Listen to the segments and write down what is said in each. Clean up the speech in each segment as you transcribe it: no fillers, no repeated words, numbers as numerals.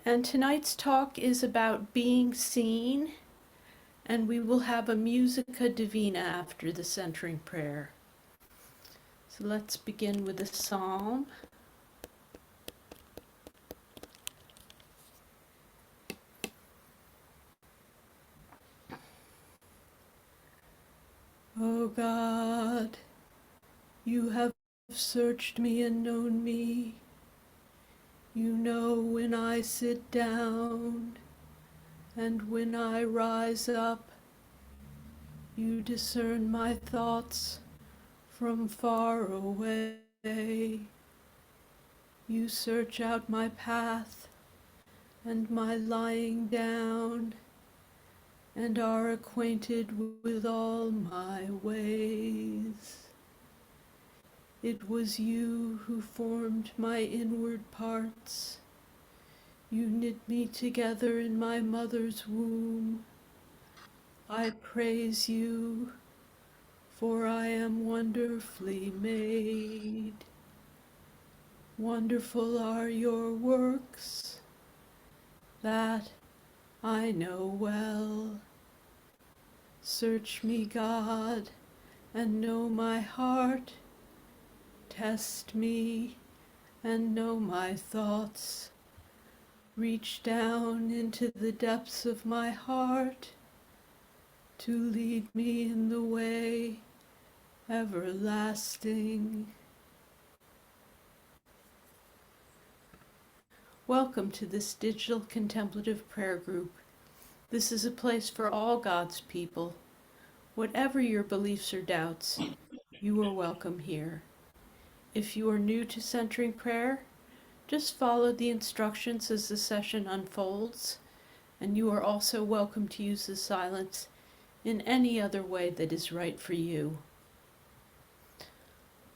And tonight's talk is about being seen, and we will have a Musica Divina after the centering prayer. So let's begin with a psalm. O God, you have searched me and known me. You know when I sit down and when I rise up. You discern my thoughts from far away. You search out my path and my lying down, and are acquainted with all my ways. It was you who formed my inward parts. You knit me together in my mother's womb. I praise you, for I am wonderfully made. Wonderful are your works, that I know well. Search me, God, and know my heart. Test me and know my thoughts. Reach down into the depths of my heart to lead me in the way everlasting. Welcome to this digital contemplative prayer group. This is a place for all God's people. Whatever your beliefs or doubts, you are welcome here. If you are new to centering prayer, just follow the instructions as the session unfolds, and you are also welcome to use the silence in any other way that is right for you.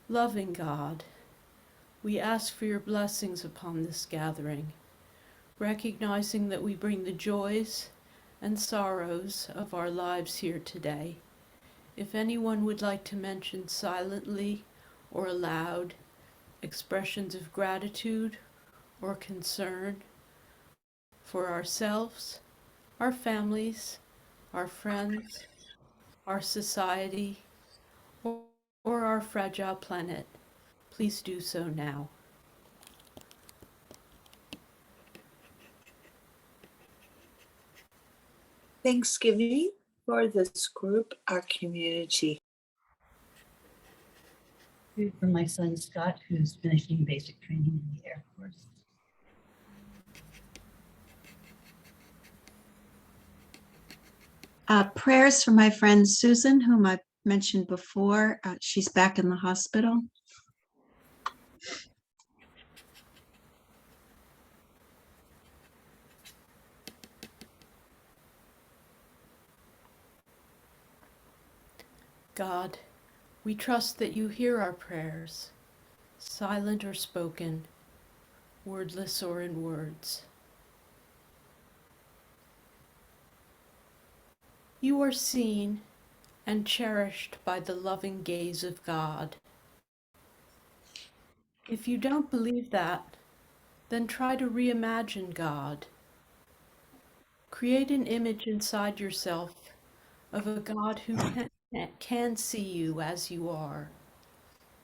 Loving God, we ask for your blessings upon this gathering, recognizing that we bring the joys and sorrows of our lives here today. If anyone would like to mention silently or aloud expressions of gratitude or concern for ourselves, our families, our friends, our society, or our fragile planet, please do so now. Thanksgiving for this group, our community. Food for my son Scott, who's finishing basic training in the Air Force. Prayers for my friend Susan, whom I mentioned before. She's back in the hospital. God, we trust that you hear our prayers, silent or spoken, wordless or in words. You are seen and cherished by the loving gaze of God. If you don't believe that, then try to reimagine God. Create an image inside yourself of a God who can see you as you are,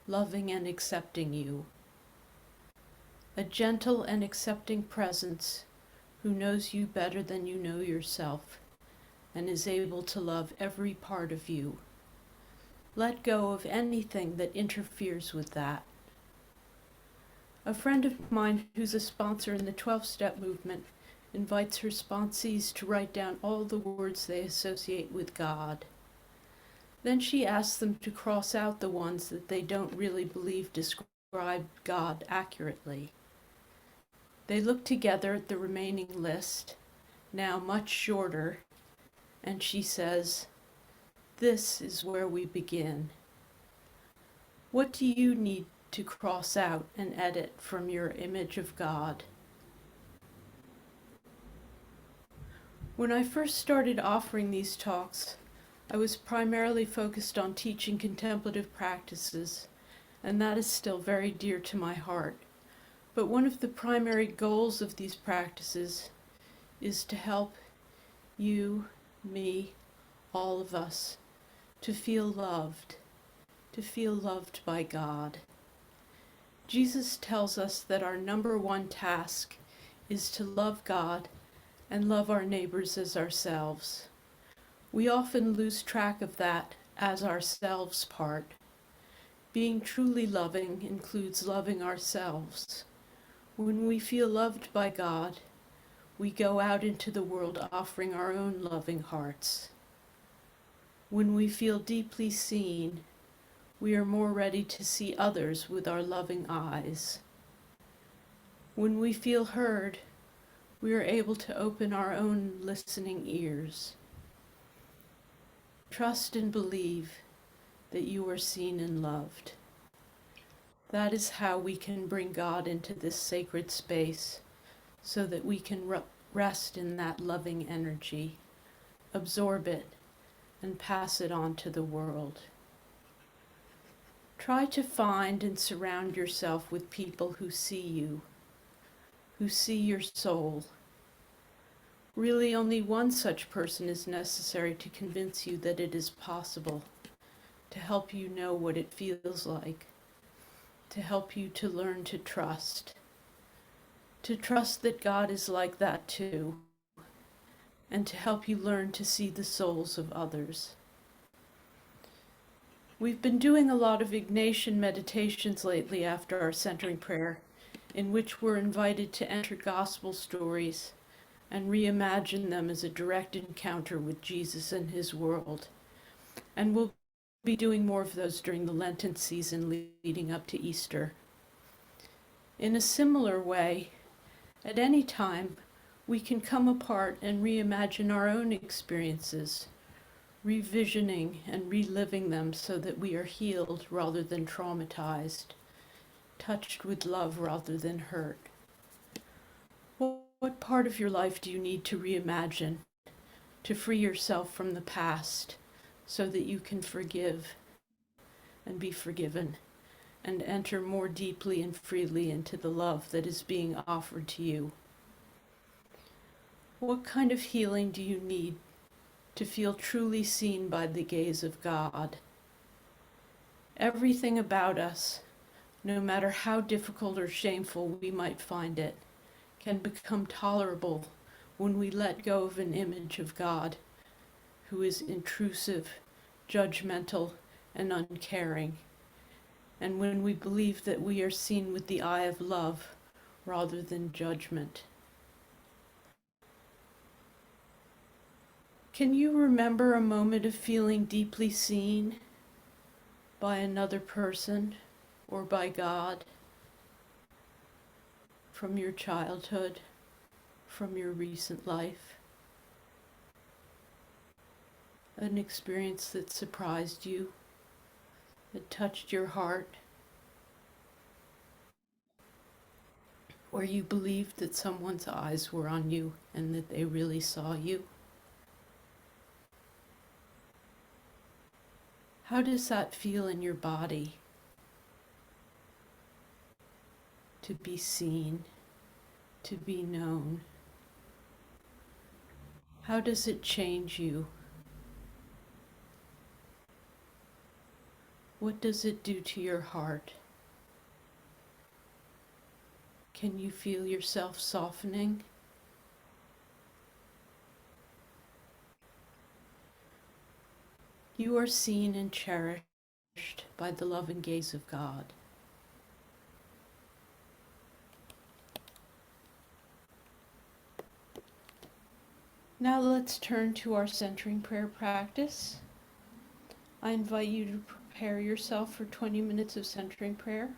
loving and accepting you. A gentle and accepting presence who knows you better than you know yourself and is able to love every part of you. Let go of anything that interferes with that. A friend of mine who's a sponsor in the 12-step movement invites her sponsees to write down all the words they associate with God. Then she asks them to cross out the ones that they don't really believe describe God accurately. They look together at the remaining list, now much shorter, and she says, "This is where we begin." What do you need to cross out and edit from your image of God? When I first started offering these talks, I was primarily focused on teaching contemplative practices, and that is still very dear to my heart. But one of the primary goals of these practices is to help you, me, all of us, to feel loved by God. Jesus tells us that our number one task is to love God and love our neighbors as ourselves. We often lose track of that as ourselves part. Being truly loving includes loving ourselves. When we feel loved by God, we go out into the world offering our own loving hearts. When we feel deeply seen, we are more ready to see others with our loving eyes. When we feel heard, we are able to open our own listening ears. Trust and believe that you are seen and loved. That is how we can bring God into this sacred space so that we can rest in that loving energy, absorb it, and pass it on to the world. Try to find and surround yourself with people who see you, who see your soul. Really, only one such person is necessary to convince you that it is possible, to help you know what it feels like, to help you to learn to trust that God is like that too, and to help you learn to see the souls of others. We've been doing a lot of Ignatian meditations lately after our centering prayer, in which we're invited to enter gospel stories and reimagine them as a direct encounter with Jesus and his world. And we'll be doing more of those during the Lenten season leading up to Easter. In a similar way, at any time, we can come apart and reimagine our own experiences, revisioning and reliving them so that we are healed rather than traumatized, touched with love rather than hurt. What part of your life do you need to reimagine, to free yourself from the past so that you can forgive and be forgiven and enter more deeply and freely into the love that is being offered to you? What kind of healing do you need to feel truly seen by the gaze of God? Everything about us, no matter how difficult or shameful we might find it, can become tolerable when we let go of an image of God who is intrusive, judgmental, and uncaring, and when we believe that we are seen with the eye of love rather than judgment. Can you remember a moment of feeling deeply seen by another person or by God from your childhood, from your recent life? An experience that surprised you, that touched your heart, where you believed that someone's eyes were on you and that they really saw you? How does that feel in your body? To be seen, to be known. How does it change you? What does it do to your heart? Can you feel yourself softening? You are seen and cherished by the love and gaze of God. Now let's turn to our centering prayer practice. I invite you to prepare yourself for 20 minutes of centering prayer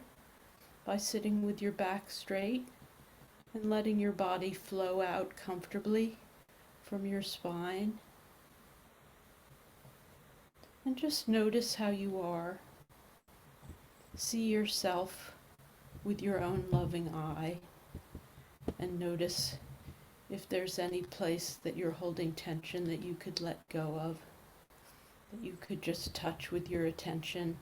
by sitting with your back straight and letting your body flow out comfortably from your spine. And just notice how you are. See yourself with your own loving eye, and notice if there's any place that you're holding tension that you could let go of, that you could just touch with your attention.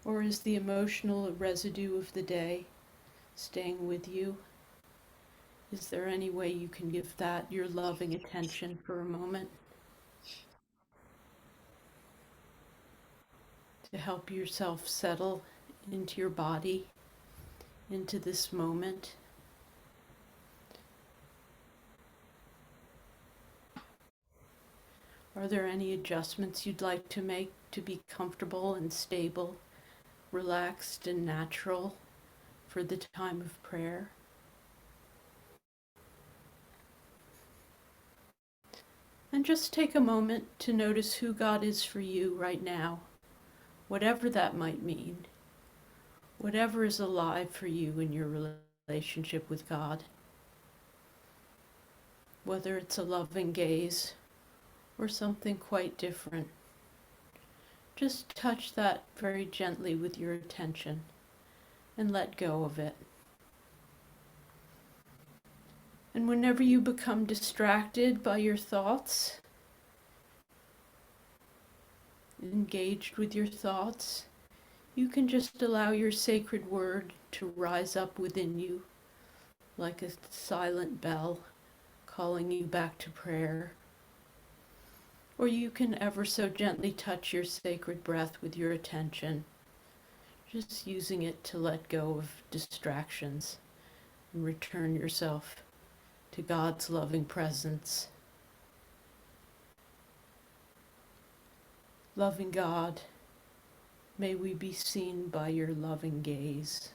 Or is the emotional residue of the day staying with you? Is there any way you can give that your loving attention for a moment to help yourself settle into your body, into this moment? Are there any adjustments you'd like to make to be comfortable and stable, relaxed and natural for the time of prayer? And just take a moment to notice who God is for you right now, whatever that might mean, whatever is alive for you in your relationship with God, whether it's a loving gaze or something quite different. Just touch that very gently with your attention and let go of it. And whenever you become distracted by your thoughts, engaged with your thoughts, you can just allow your sacred word to rise up within you like a silent bell calling you back to prayer. Or you can ever so gently touch your sacred breath with your attention, just using it to let go of distractions and return yourself to God's loving presence. Loving God, may we be seen by your loving gaze.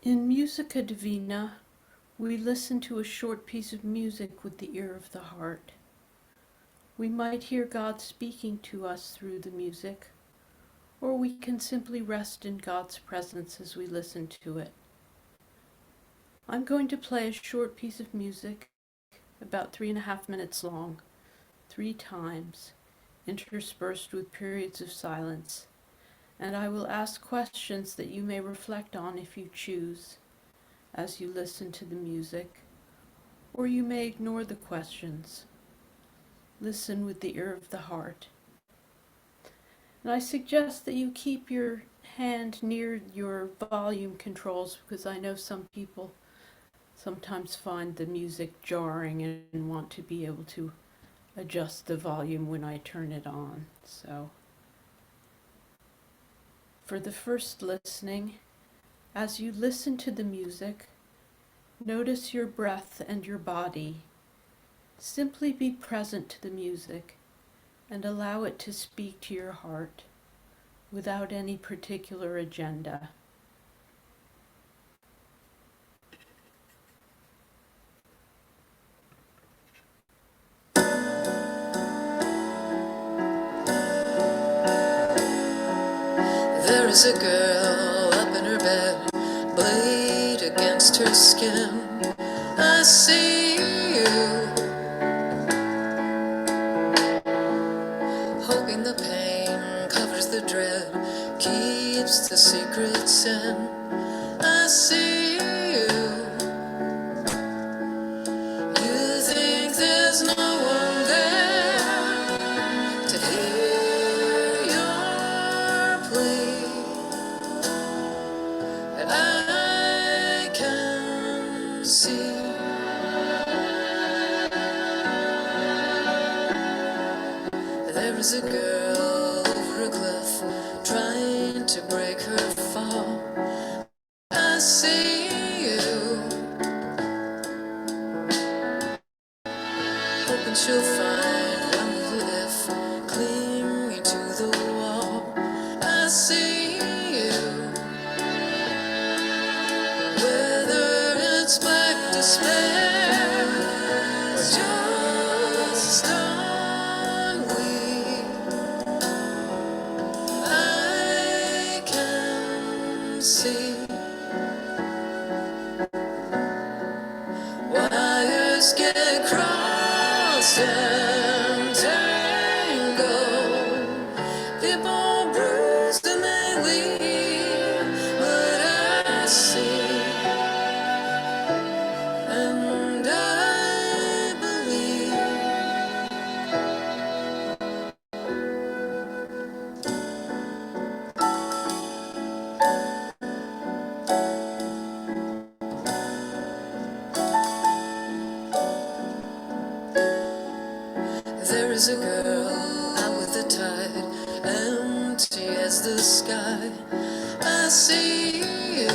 In Musica Divina, we listen to a short piece of music with the ear of the heart. We might hear God speaking to us through the music, or we can simply rest in God's presence as we listen to it. I'm going to play a short piece of music, about 3.5 minutes long, 3 times, interspersed with periods of silence, and I will ask questions that you may reflect on if you choose as you listen to the music, or you may ignore the questions. Listen with the ear of the heart. And I suggest that you keep your hand near your volume controls because I know some people sometimes find the music jarring and want to be able to adjust the volume when I turn it on. So, for the first listening, as you listen to the music, notice your breath and your body. Simply be present to the music and allow it to speak to your heart without any particular agenda. There is a girl up in her bed, blade against her skin. I see you, hoping the pain covers the dread, keeps the secrets in. I see you, you think there's no one there to hear your plea. I can see there is a girl over a cliff trying to break her fall. I see you, hoping she'll find one little if clinging to the wall. I see you, whether it's black despair or just ennui. I can see wires get crossed and tangled, people bruised and they leave, but I see and I believe. There is a girl out with the tide, empty as the sky. I see you,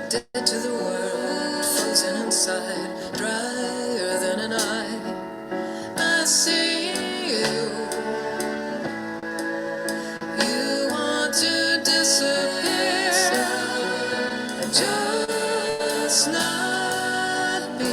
dead to the world, frozen inside, drier than an eye. I see you, you want to disappear and just not be.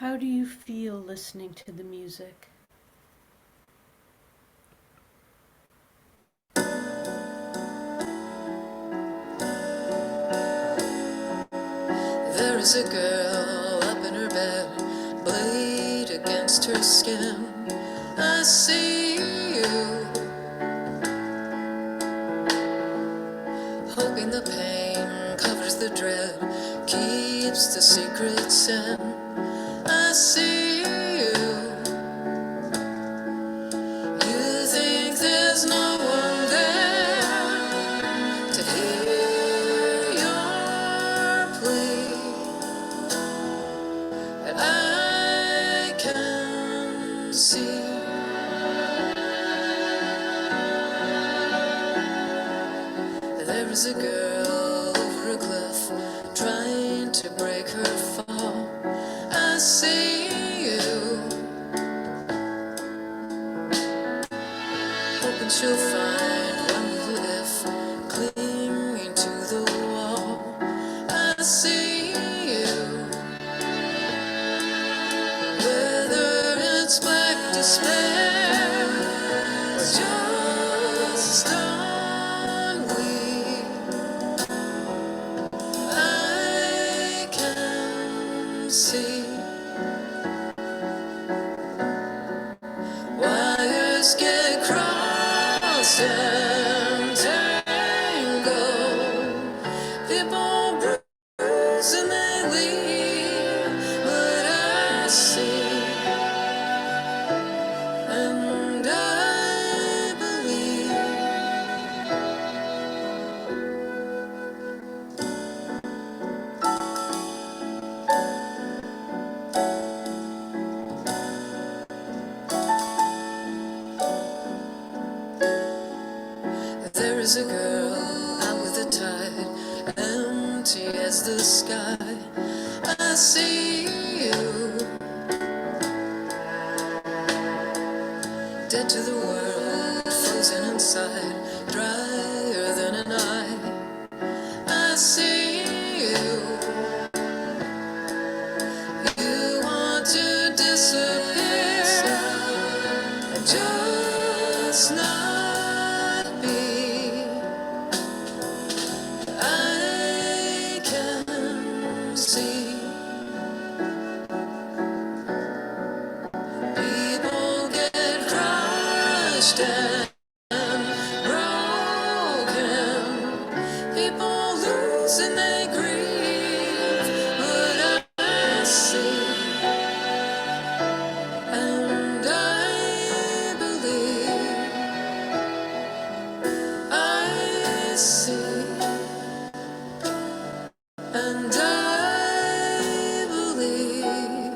How do you feel listening to the music? There is a girl up in her bed, blade against her skin. I see you, hoping the pain covers the dread, keeps the secrets in. I see you, you think there's no one there to hear your plea, and I can see. There is a girl over a cliff, trying to break her fall. I see you, hoping she'll find one little if, clinging to the wall. I see you, whether it's black despair or just ennui, I can see. Wires get crossed and tangled, people bruise and they leave, but I see and I believe. There is a girl out with the tide, empty as the sky. I see you, dead to the world, frozen inside, drier than an eye. I see you, you want to disappear and just not be. I can see people get crushed and broken, people lose and they grieve, but I see and I believe. I see and I believe.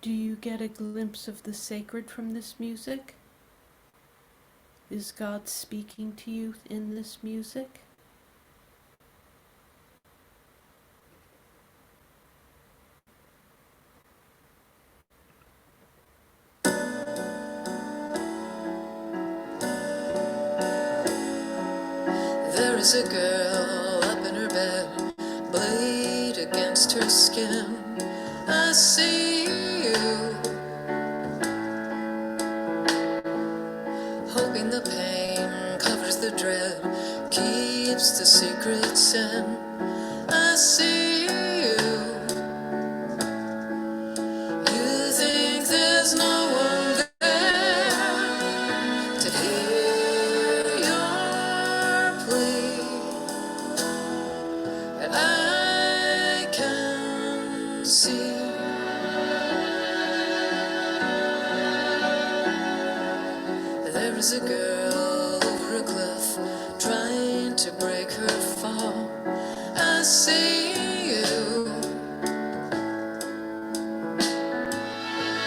Do you get a glimpse of the sacred from this music? Is God speaking to you in this music? There is a girl up in her bed, blade against her skin. I see you, hoping the pain covers the dread, keeps the secrets in. I see you. You think there's no one there to hear your plea, and I can see there is a girl over a cliff trying to break her fall. I see you,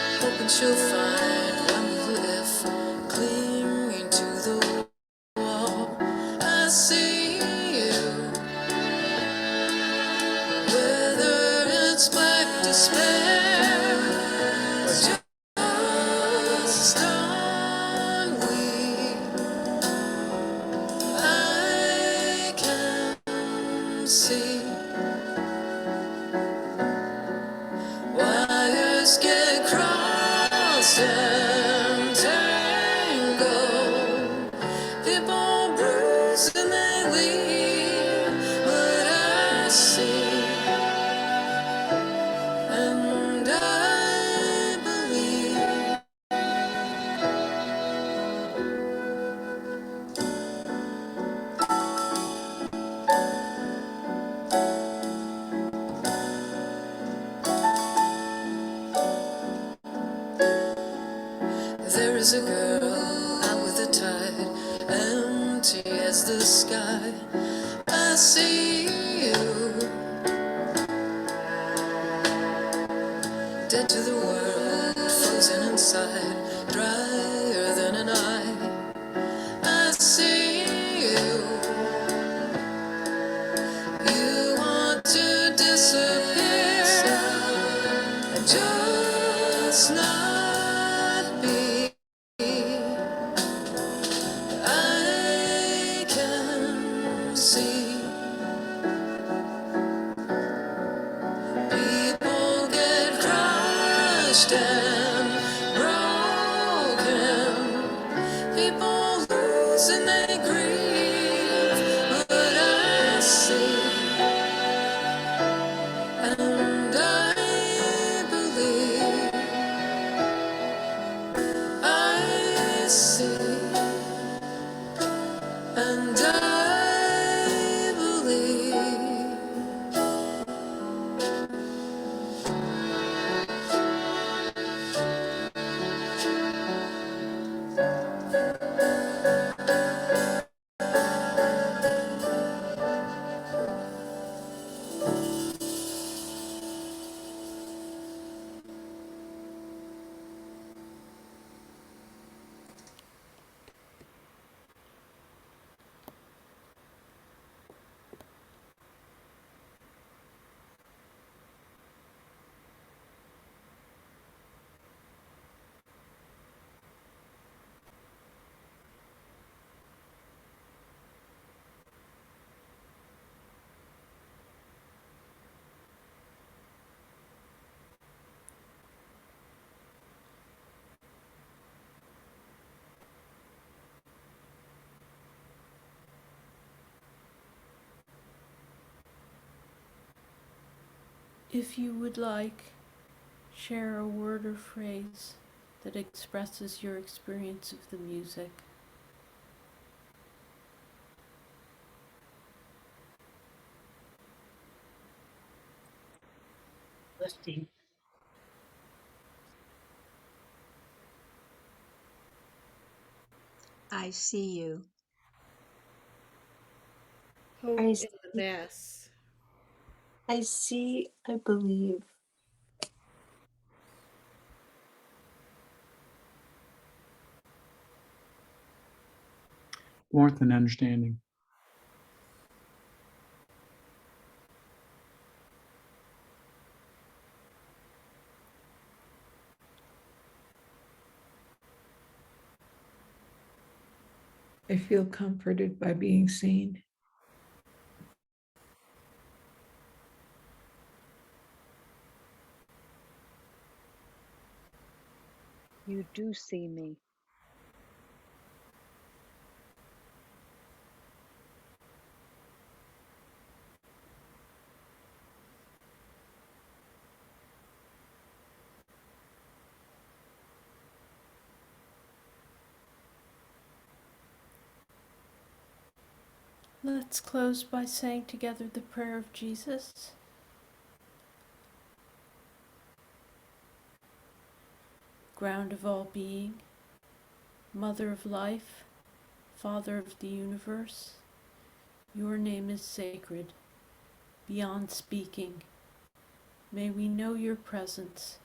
hoping she'll find one little if clinging to the wall. I see you, whether it's black despair or just ennui, I can see wires get crossed and tangled, people bruise and they leave, but I see and I believe. There is a girl out with the tide, empty as the sky. I see you, dead to the world, frozen inside, drier than an eye. I see you, you want to disappear and just not be. I can see people get crushed and broken, people lose and they grieve, but I see and I believe. I see and I believe. If you would like, share a word or phrase that expresses your experience of the music. Listing. I see you. Hope I in see, the Mass. I see, I believe. Warmth and understanding. I feel comforted by being seen. You do see me. Let's close by saying together the prayer of Jesus. Ground of all being, Mother of life, Father of the universe, your name is sacred, beyond speaking. May we know your presence.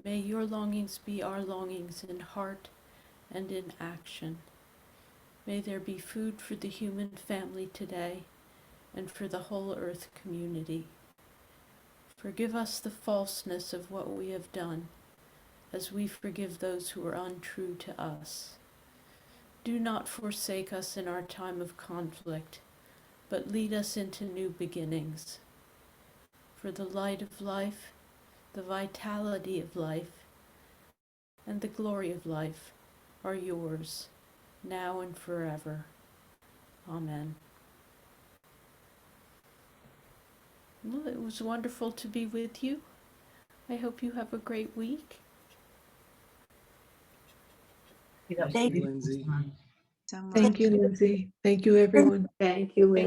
May your longings be our longings in heart and in action. May there be food for the human family today and for the whole earth community. Forgive us the falseness of what we have done, as we forgive those who are untrue to us. Do not forsake us in our time of conflict, but lead us into new beginnings. For the light of life, the vitality of life, and the glory of life are yours, now and forever. Amen. Well, it was wonderful to be with you. I hope you have a great week. That was Thank beautiful, Lindsay. John. So much. Thank you, Lindsay. Thank you, everyone. Thank you, Lynn.